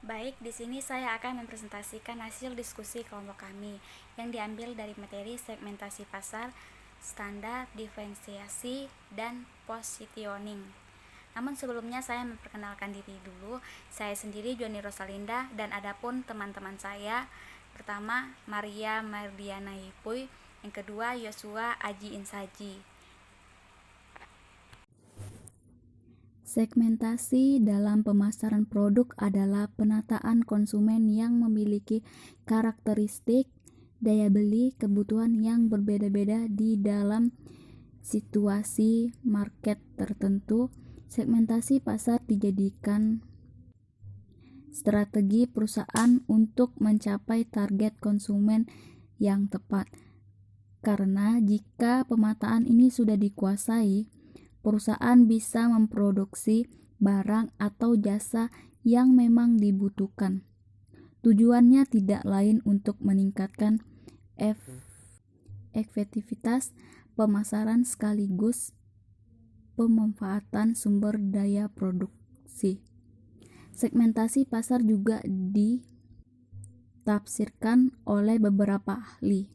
Baik, di sini saya akan mempresentasikan hasil diskusi kelompok kami yang diambil dari materi segmentasi pasar, standar, diferensiasi, dan positioning. Namun sebelumnya saya memperkenalkan diri dulu. Saya sendiri Joni Rosalinda dan adapun teman-teman saya, pertama Maria Mardiana Hipuy, yang kedua Yosua Aji Insaji. Segmentasi dalam pemasaran produk adalah penataan konsumen yang memiliki karakteristik, daya beli, kebutuhan yang berbeda-beda di dalam situasi market tertentu. Segmentasi pasar dijadikan strategi perusahaan untuk mencapai target konsumen yang tepat. Karena jika pemetaan ini sudah dikuasai, perusahaan bisa memproduksi barang atau jasa yang memang dibutuhkan. Tujuannya tidak lain untuk meningkatkan efektivitas pemasaran sekaligus pemanfaatan sumber daya produksi. Segmentasi pasar juga ditafsirkan oleh beberapa ahli.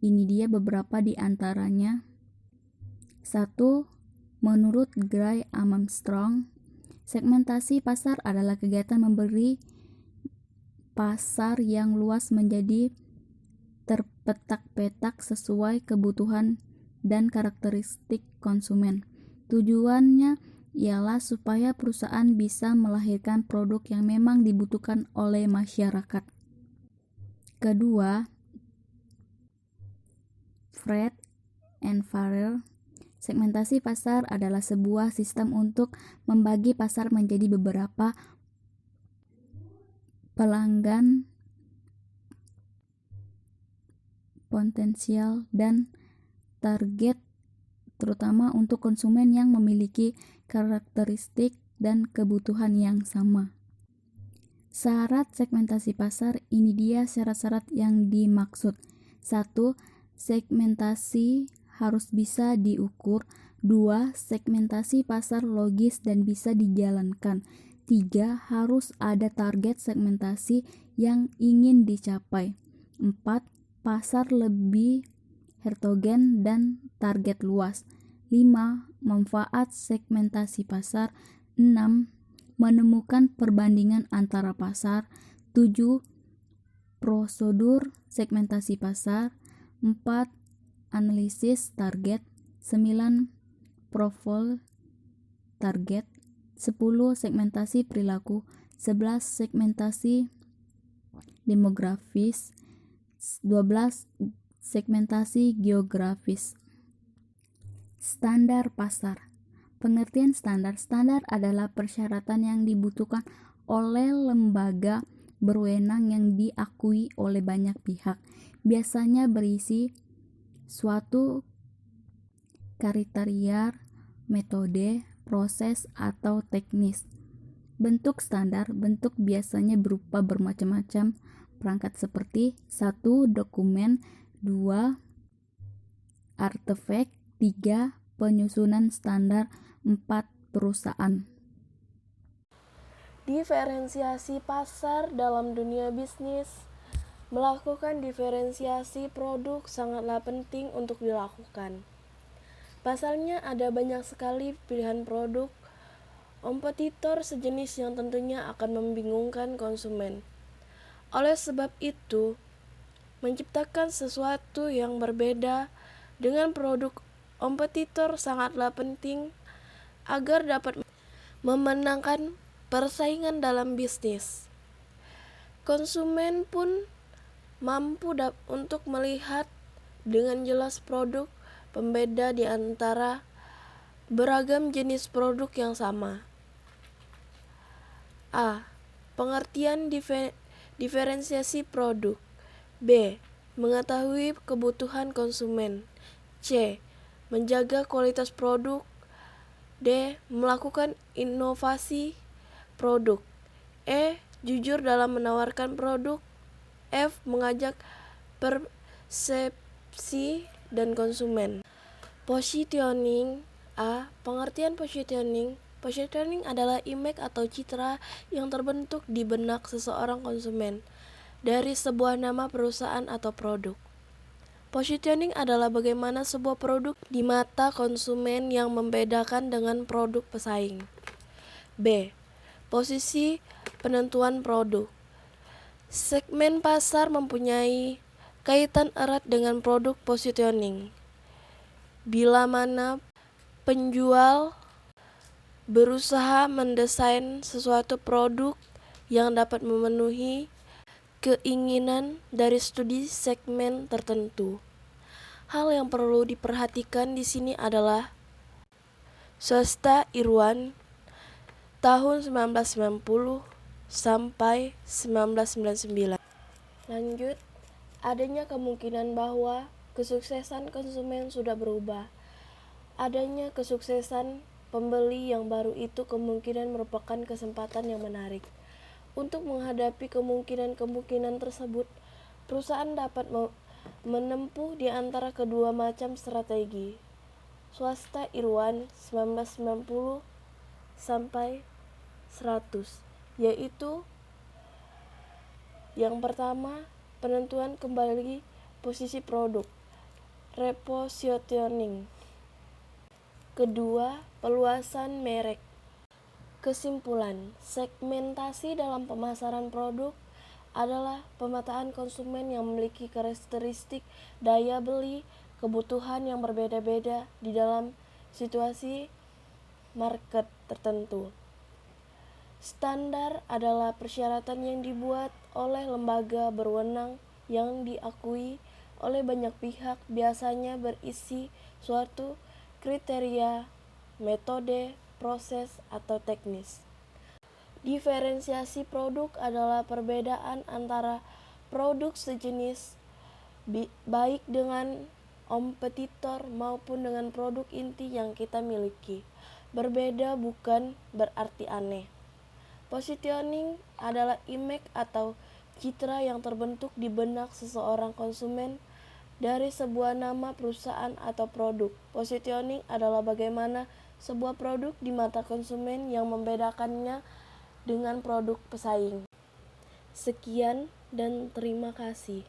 Ini dia beberapa di antaranya. 1. Menurut Gray Armstrong, segmentasi pasar adalah kegiatan memberi pasar yang luas menjadi terpetak-petak sesuai kebutuhan dan karakteristik konsumen. Tujuannya ialah supaya perusahaan bisa melahirkan produk yang memang dibutuhkan oleh masyarakat. Kedua, Fred and Farrell, segmentasi pasar adalah sebuah sistem untuk membagi pasar menjadi beberapa pelanggan potensial dan target, terutama untuk konsumen yang memiliki karakteristik dan kebutuhan yang sama. Syarat segmentasi pasar, ini dia syarat-syarat yang dimaksud. 1. Segmentasi harus bisa diukur. 2. Segmentasi pasar logis dan bisa dijalankan. 3. Harus ada target segmentasi yang ingin dicapai. 4. Pasar lebih heterogen dan target luas. 5. Manfaat segmentasi pasar. 6. Menemukan perbandingan antara pasar. 7. Prosedur segmentasi pasar. 4. Analisis target. 9. Profil target. 10. Segmentasi perilaku. 11. Segmentasi demografis. 12. Segmentasi geografis. Standar pasar. Pengertian standar. Standar adalah persyaratan yang dibutuhkan oleh lembaga berwenang yang diakui oleh banyak pihak. Biasanya berisi suatu kriteria, metode, proses, atau teknis. Bentuk standar. Bentuk biasanya berupa bermacam-macam perangkat seperti 1. Dokumen. 2. Artefak. 3. Penyusunan standar. 4. Perusahaan. Diferensiasi pasar dalam dunia bisnis. Melakukan diferensiasi produk sangatlah penting untuk dilakukan. Pasalnya ada banyak sekali pilihan produk kompetitor sejenis yang tentunya akan membingungkan konsumen. Oleh sebab itu, menciptakan sesuatu yang berbeda dengan produk kompetitor sangatlah penting agar dapat memenangkan persaingan dalam bisnis. Konsumen pun mampu untuk melihat dengan jelas produk pembeda di antara beragam jenis produk yang sama. A. Pengertian diferensiasi produk. B. Mengetahui kebutuhan konsumen. C. Menjaga kualitas produk. D. Melakukan inovasi produk. E. Jujur dalam menawarkan produk. F. Mengajak persepsi dan konsumen. Positioning. A. Pengertian positioning Positioning adalah image atau citra yang terbentuk di benak seseorang konsumen dari sebuah nama perusahaan atau produk. Positioning adalah bagaimana sebuah produk di mata konsumen yang membedakan dengan produk pesaing. B. Posisi penentuan produk. Segmen pasar mempunyai kaitan erat dengan produk positioning. Bila mana penjual berusaha mendesain sesuatu produk yang dapat memenuhi keinginan dari studi segmen tertentu. Hal yang perlu diperhatikan di sini adalah Swasta Irwan tahun 1990 sampai 1999. Lanjut, adanya kemungkinan bahwa kesuksesan konsumen sudah berubah. Adanya kesuksesan pembeli yang baru itu kemungkinan merupakan kesempatan yang menarik. Untuk menghadapi kemungkinan-kemungkinan tersebut, perusahaan dapat menempuh di antara kedua macam strategi. Swasta Irwan 1990 sampai 100, yaitu yang pertama, penentuan kembali posisi produk, repositioning. Kedua, peluasan merek. Kesimpulan, segmentasi dalam pemasaran produk adalah pemetaan konsumen yang memiliki karakteristik daya beli, kebutuhan yang berbeda-beda di dalam situasi market tertentu. Standar adalah persyaratan yang dibuat oleh lembaga berwenang yang diakui oleh banyak pihak, biasanya berisi suatu kriteria, metode, proses, atau teknis. Diferensiasi produk adalah perbedaan antara produk sejenis baik dengan kompetitor maupun dengan produk inti yang kita miliki. Berbeda bukan berarti aneh. Positioning adalah image atau citra yang terbentuk di benak seseorang konsumen dari sebuah nama perusahaan atau produk. Positioning adalah bagaimana sebuah produk di mata konsumen yang membedakannya dengan produk pesaing. Sekian dan terima kasih.